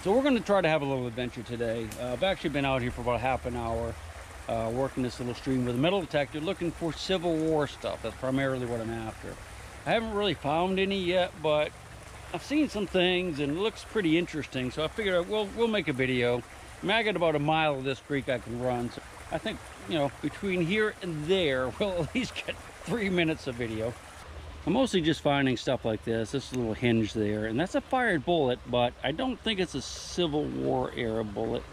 So we're going to try to have a little adventure today. I've actually been out here for about half an hour working this little stream with a metal detector looking for Civil War stuff. That's primarily what I'm after. I haven't really found any yet, but I've seen some things and it looks pretty interesting, so I figured we'll make a video. I mean, I got about a mile of this creek I can run, so I think, you know, between here and there we'll at least get 3 minutes of video. I'm mostly just finding stuff like this little hinge there, and that's a fired bullet, but I don't think it's a Civil War era bullet.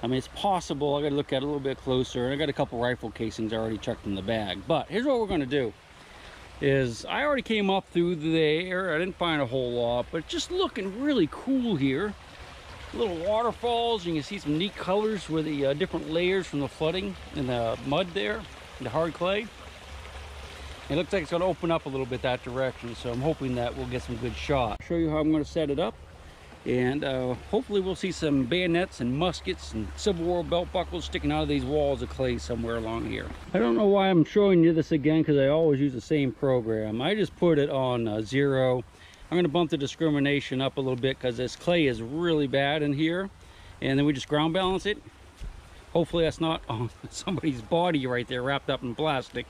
I mean, it's possible. I gotta look at it a little bit closer, and I got a couple rifle casings already chucked in the bag. But here's what we're gonna do. Is I already came up through there. I didn't find a whole lot, but just looking really cool here. Little waterfalls. You can see some neat colors with the different layers from the flooding and the mud there, the hard clay. It looks like it's going to open up a little bit that direction, so I'm hoping that we'll get some good shots. Show you how I'm going to set it up, and hopefully we'll see some bayonets and muskets and Civil War belt buckles sticking out of these walls of clay somewhere along here. I don't know why I'm showing you this again, because I always use the same program. I just put it on 0. I'm going to bump the discrimination up a little bit because this clay is really bad in here, and then we just ground balance it. Hopefully that's not on somebody's body right there wrapped up in plastic.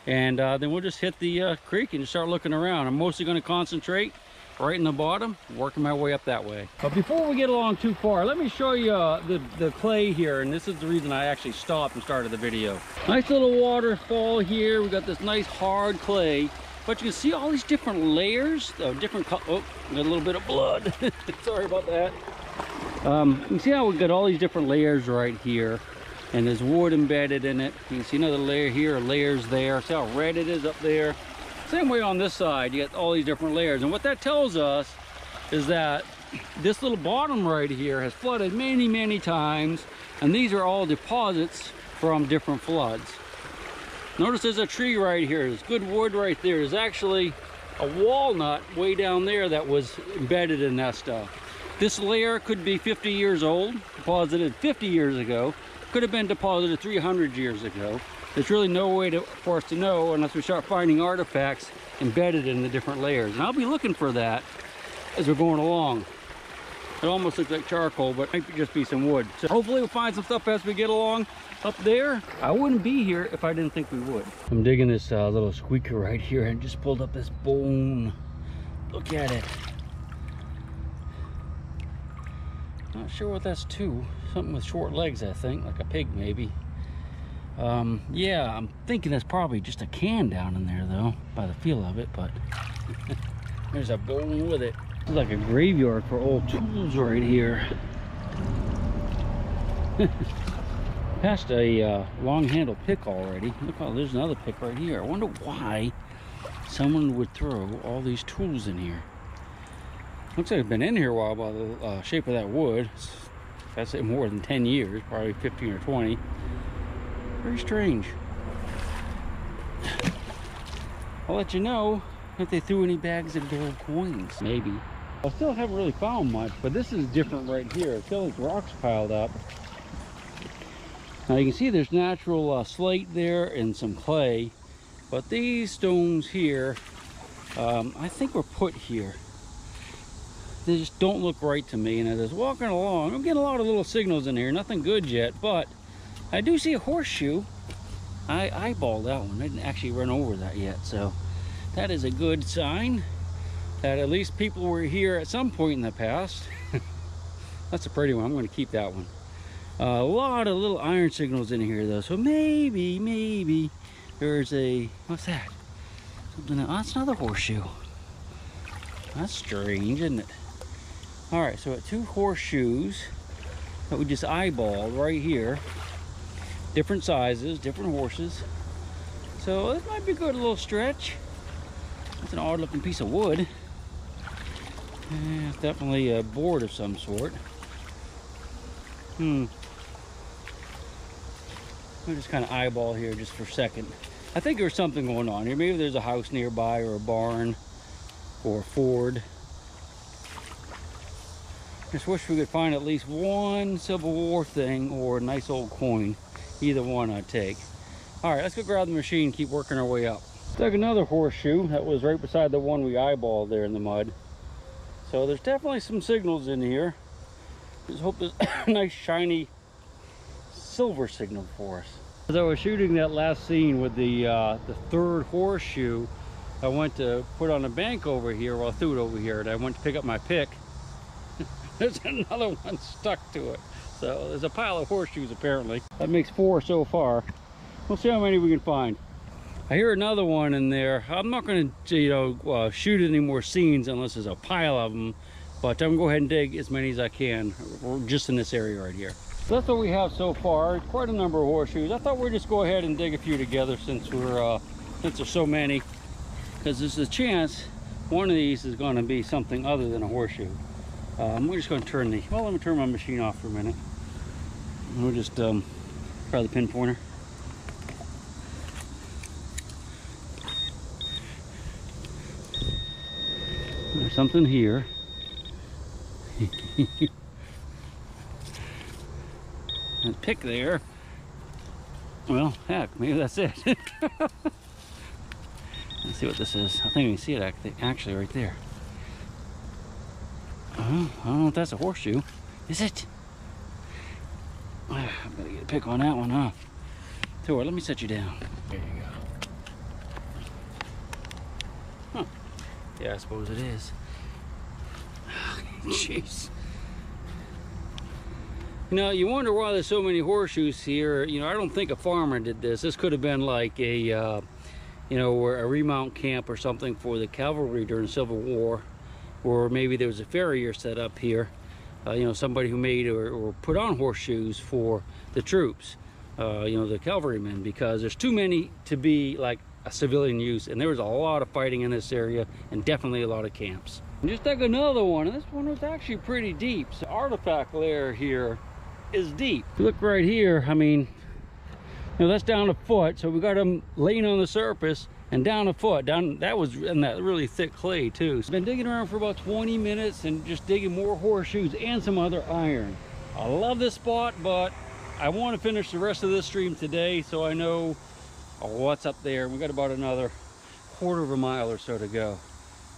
And then we'll just hit the creek and just start looking around. I'm mostly going to concentrate right in the bottom, working my way up that way. But before we get along too far, let me show you the clay here, and this is the reason I actually stopped and started the video. Nice little waterfall here. We got this nice hard clay, but you can see all these different layers of different got a little bit of blood. Sorry about that. You can see how we got all these different layers right here, and there's wood embedded in it. You can see another layer here, layers there. See how red it is up there? Same way on this side, you get all these different layers. And what that tells us is that this little bottom right here has flooded many, many times, and these are all deposits from different floods. Notice there's a tree right here. There's good wood right there. There's actually a walnut way down there that was embedded in that stuff. This layer could be 50 years old, deposited 50 years ago. Could have been deposited 300 years ago. There's really no way for us to know unless we start finding artifacts embedded in the different layers. And I'll be looking for that as we're going along. It almost looks like charcoal, but it might just be some wood. So hopefully we'll find some stuff as we get along up there. I wouldn't be here if I didn't think we would. I'm digging this little squeaker right here and just pulled up this bone. Look at it. Not sure what that's to. Something with short legs, I think, like a pig maybe. Yeah, I'm thinking that's probably just a can down in there though, by the feel of it, but there's a bone with it. It's like a graveyard for old tools right here. Past a long handle pick already. Look, oh, there's another pick right here. I wonder why someone would throw all these tools in here. Looks like it's been in here a while by the shape of that wood. I'd say more than 10 years, probably 15 or 20. Very strange. I'll let you know if they threw any bags of gold coins. Maybe. I still haven't really found much, but this is different right here. Still there's rocks piled up. Now you can see there's natural slate there and some clay, but these stones here, I think were put here. They just don't look right to me, and as I was walking along, I'm getting a lot of little signals in here, nothing good yet, but I do see a horseshoe. I eyeballed that one. I didn't actually run over that yet, so that is a good sign that at least people were here at some point in the past. That's a pretty one. I'm going to keep that one. A lot of little iron signals in here though, so maybe there's a, what's that? Something else. Oh, that's another horseshoe. That's strange, isn't it? All right, so 2 horseshoes that we just eyeballed right here. Different sizes, different horses. So this might be a good little stretch. That's an odd looking piece of wood. Yeah, it's definitely a board of some sort. I'll just kind of eyeball here just for a second. I think there's something going on here. Maybe there's a house nearby or a barn or a ford. Just wish we could find at least one Civil War thing or a nice old coin. Either one I'd take. All right, let's go grab the machine and keep working our way up. Dug another horseshoe that was right beside the one we eyeballed there in the mud. So there's definitely some signals in here. Just hope there's a nice shiny silver signal for us. As I was shooting that last scene with the third horseshoe, I went to put on a bank over here. Well, I threw it over here, and I went to pick up my pick. There's another one stuck to it. So there's a pile of horseshoes apparently. That makes 4 so far. We'll see how many we can find. I hear another one in there. I'm not going to, shoot any more scenes unless there's a pile of them. But I'm going to go ahead and dig as many as I can, just in this area right here. So that's what we have so far. Quite a number of horseshoes. I thought we'd just go ahead and dig a few together since there's so many. Because there's a chance one of these is going to be something other than a horseshoe. We're just going to turn the, well, let me turn my machine off for a minute. And we'll just try the pin pointer. There's something here. That pick there. Well, heck, maybe that's it. Let's see what this is. I think we can see it actually right there. I don't know if that's a horseshoe. Is it? I'm gonna get a pick on that one, huh? Tor, let me set you down. There you go. Huh. Yeah, I suppose it is. Jeez. You know, you wonder why there's so many horseshoes here. You know, I don't think a farmer did this. This could have been like a, a remount camp or something for the cavalry during the Civil War. Or maybe there was a farrier set up here. Somebody who made or put on horseshoes for the troops. The cavalrymen, because there's too many to be like a civilian use. And there was a lot of fighting in this area and definitely a lot of camps. And just dug another one, and this one was actually pretty deep. So artifact layer here is deep. If you look right here, I mean, that's down a foot, so we got them laying on the surface and down a foot. That was in that really thick clay too. So I've been digging around for about 20 minutes and just digging more horseshoes and some other iron. I love this spot, but I want to finish the rest of this stream today so I know what's up there. We got about another quarter of a mile or so to go.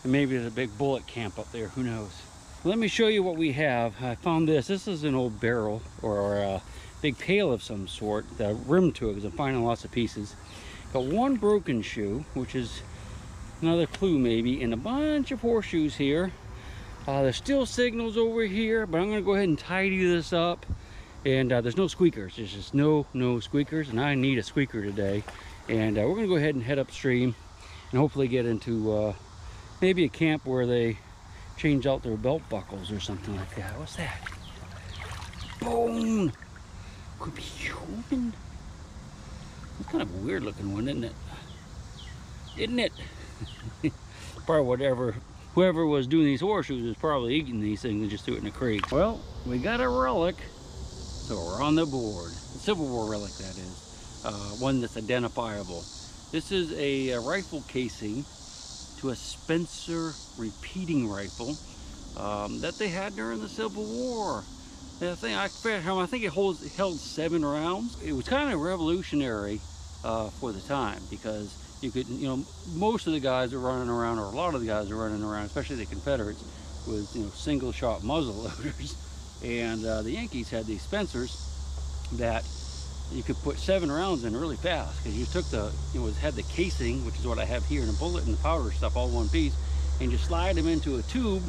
And maybe there's a big bullet camp up there, who knows. Let me show you what we have. I found this. This is an old barrel or a big pail of some sort. The rim to it, because I'm finding lots of pieces. Got one broken shoe, which is another clue maybe, and a bunch of horseshoes here. There's still signals over here, but I'm going to go ahead and tidy this up. And there's no squeakers. There's just no squeakers, and I need a squeaker today. And we're going to go ahead and head upstream and hopefully get into maybe a camp where they change out their belt buckles or something like that. What's that? Bone! Could be human. It's kind of a weird looking one, isn't it? Isn't it? Probably whoever was doing these horseshoes was probably eating these things and just threw it in the creek. Well, we got a relic, so we're on the board. A Civil War relic, that is. One that's identifiable. This is a rifle casing to a Spencer repeating rifle that they had during the Civil War. I think it held 7 rounds. It was kind of revolutionary for the time, because you could, most of the guys are running around, or a lot of the guys are running around, especially the Confederates, with single shot muzzle loaders. And the Yankees had these Spencers that you could put 7 rounds in really fast, because you took had the casing, which is what I have here, and the bullet and the powder stuff all in one piece, and just slide them into a tube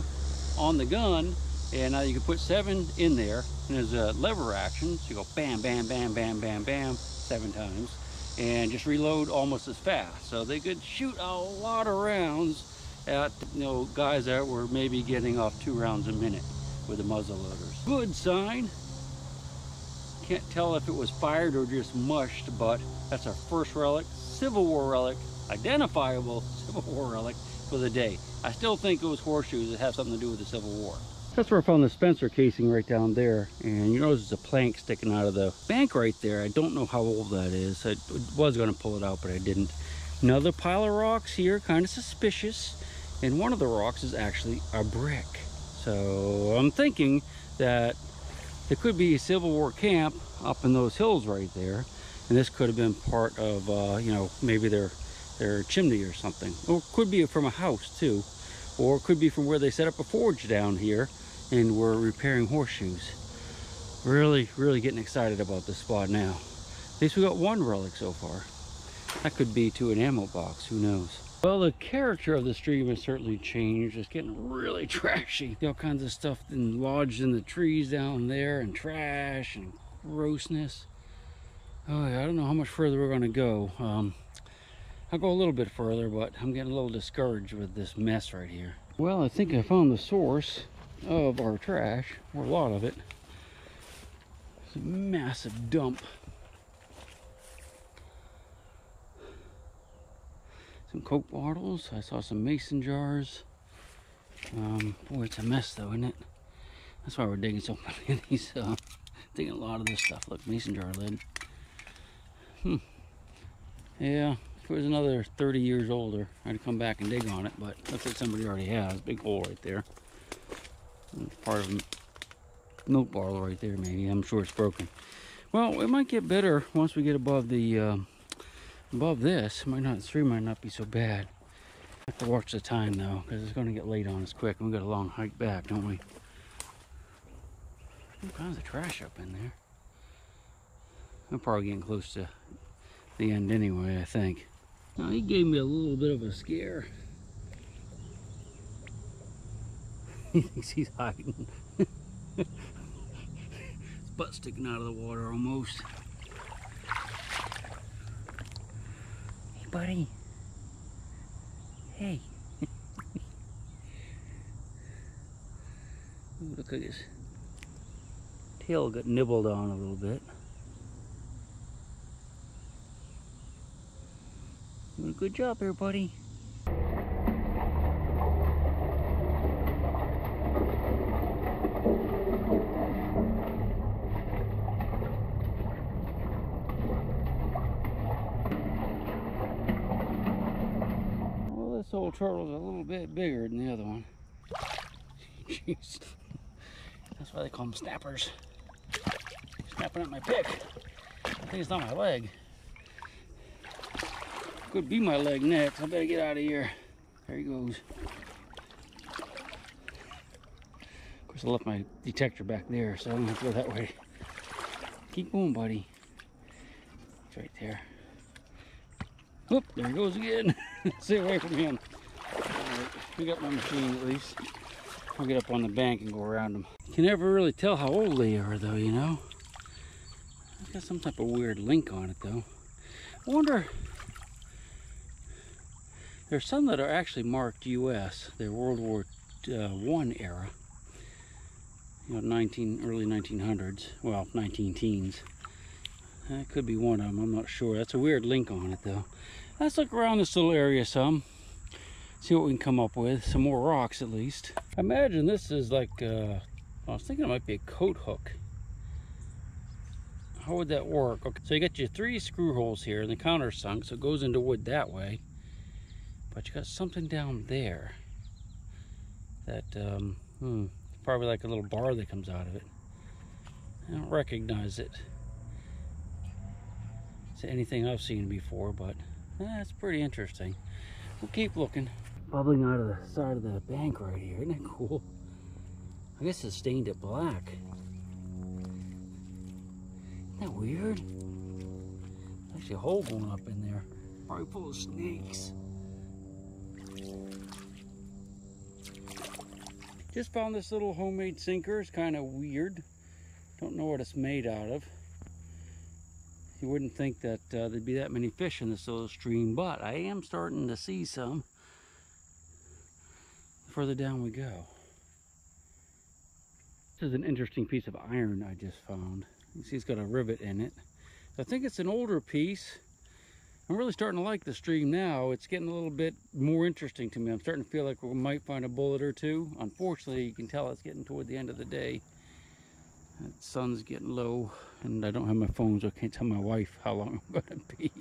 on the gun, and now you can put 7 in there, and there's a lever action, so you go bam, bam, bam, bam, bam, bam, 7 times, and just reload almost as fast. So they could shoot a lot of rounds at guys that were maybe getting off 2 rounds a minute with the muzzle loaders. Good sign. Can't tell if it was fired or just mushed, but that's our first relic, Civil War relic, identifiable Civil War relic for the day. I still think it was horseshoes that have something to do with the Civil War. That's where I found the Spencer casing right down there, and you notice there's a plank sticking out of the bank right there. I don't know how old that is. I was going to pull it out, but I didn't. Another pile of rocks here, kind of suspicious, and one of the rocks is actually a brick. So I'm thinking that there could be a Civil War camp up in those hills right there, and this could have been part of maybe their chimney or something, or it could be from a house too, or it could be from where they set up a forge down here and were repairing horseshoes. Really getting excited about this spot now. At least we got one relic so far. That could be to an ammo box, who knows. Well, the character of the stream has certainly changed. It's getting really trashy. All kinds of stuff lodged in the trees down there, and trash and grossness. Oh yeah, I don't know how much further we're gonna go. I'll go a little bit further, but I'm getting a little discouraged with this mess right here. Well, I think I found the source of our trash, or a lot of it. It's a massive dump. Some Coke bottles. I saw some mason jars. Boy, it's a mess though, isn't it? That's why we're digging so many of these. Digging a lot of this stuff. Look, mason jar lid. Yeah, if it was another 30 years older, I'd come back and dig on it, but looks like somebody already has. Big hole right there. It's part of a milk bottle right there, maybe. I'm sure it's broken. Well, it might get better once we get above the above this. The stream might not be so bad. I have to watch the time though, because it's going to get late on us quick. We've got a long hike back, don't we? All kinds of trash up in there. I'm probably getting close to the end anyway, I think. Now, he gave me a little bit of a scare. He thinks he's hiding. His butt sticking out of the water almost. Hey, buddy. Hey. Ooh, look like his tail got nibbled on a little bit. Doing a good job here, buddy. Well, this old turtle's a little bit bigger than the other one. Jeez. That's why they call them snappers. Snapping at my pick. I think it's not my leg. Could be my leg next. I better get out of here. There he goes. Of course, I left my detector back there, so I'm gonna have to go that way. Keep going, buddy. It's right there. Whoop, there he goes again. Stay away from him. All right, we got my machine at least. I'll get up on the bank and go around them. You can never really tell how old they are, though, you know? It's got some type of weird link on it, though. I wonder. There's some that are actually marked U.S. They're World War I era. You know, early 1900s. Well, 19 teens. That could be one of them. I'm not sure. That's a weird link on it, though. Let's look around this little area some. See what we can come up with. Some more rocks, at least. I imagine this is like, I was thinking it might be a coat hook. How would that work? Okay, so you got your 3 screw holes here, and the countersunk, so it goes into wood that way. But you got something down there that, probably like a little bar that comes out of it. I don't recognize it. It's anything I've seen before, but that's pretty interesting. We'll keep looking. Bubbling out of the side of the bank right here. Isn't that cool? I guess it's stained it black. Isn't that weird? There's actually a hole going up in there. Probably full of snakes. Just found this little homemade sinker. It's kind of weird. Don't know what it's made out of. You wouldn't think that there'd be that many fish in this little stream, but I am starting to see some. Further down we go. This is an interesting piece of iron I just found. You see it's got a rivet in it. I think it's an older piece. I'm really starting to like the stream now. It's getting a little bit more interesting to me. I'm starting to feel like we might find a bullet or two. Unfortunately, you can tell it's getting toward the end of the day. The sun's getting low, and I don't have my phone, so I can't tell my wife how long I'm going to be.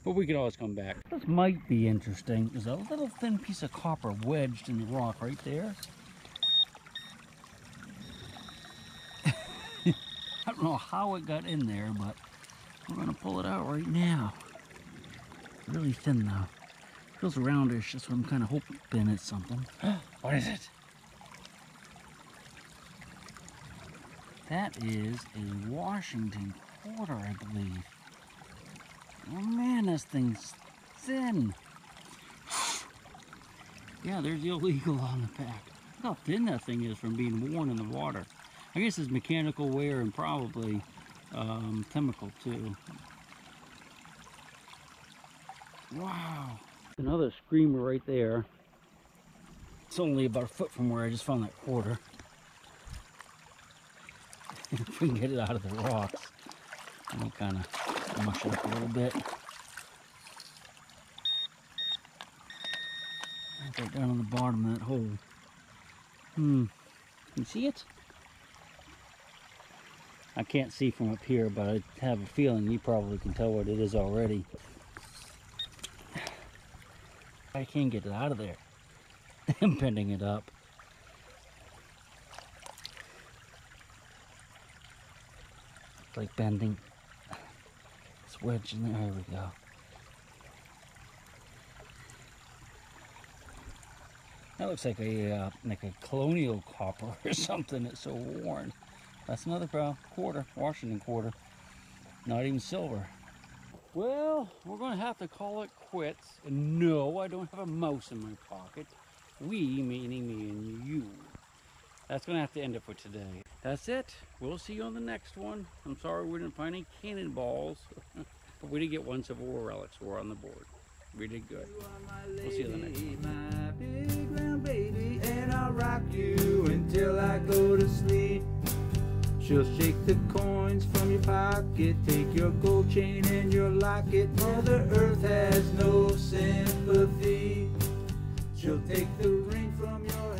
But we can always come back. This might be interesting. There's a little thin piece of copper wedged in the rock right there. I don't know how it got in there, but we're going to pull it out right now. Really thin though. Feels roundish, that's what I'm kind of hoping it's something. What is it? That is a Washington quarter, I believe. Oh man, this thing's thin. Yeah, there's the illegal on the back. Look how thin that thing is from being worn in the water. I guess it's mechanical wear and probably chemical too. Wow. Another screamer right there. It's only about a foot from where I just found that quarter. If we can get it out of the rocks. I'll kind of mush it up a little bit. Right down on the bottom of that hole. Can you see it? I can't see from up here, but I have a feeling you probably can tell what it is already. I can't get it out of there. I'm bending it up. It's like bending this wedge in there. There we go. That looks like a colonial copper or something. It's so worn. That's another quarter, Washington quarter. Not even silver. Well, we're going to have to call it quits. And no, I don't have a mouse in my pocket. We, meaning me and you. That's going to have to end it for today. That's it. We'll see you on the next one. I'm sorry we didn't find any cannonballs. But we did get one Civil War relic, so we're on the board. We did good. We'll see you on the next one. My big round baby, and I'll rock you until I go to sleep. She'll shake the coins from your pocket, take your gold chain and your locket. Mother Earth has no sympathy. She'll take the ring from your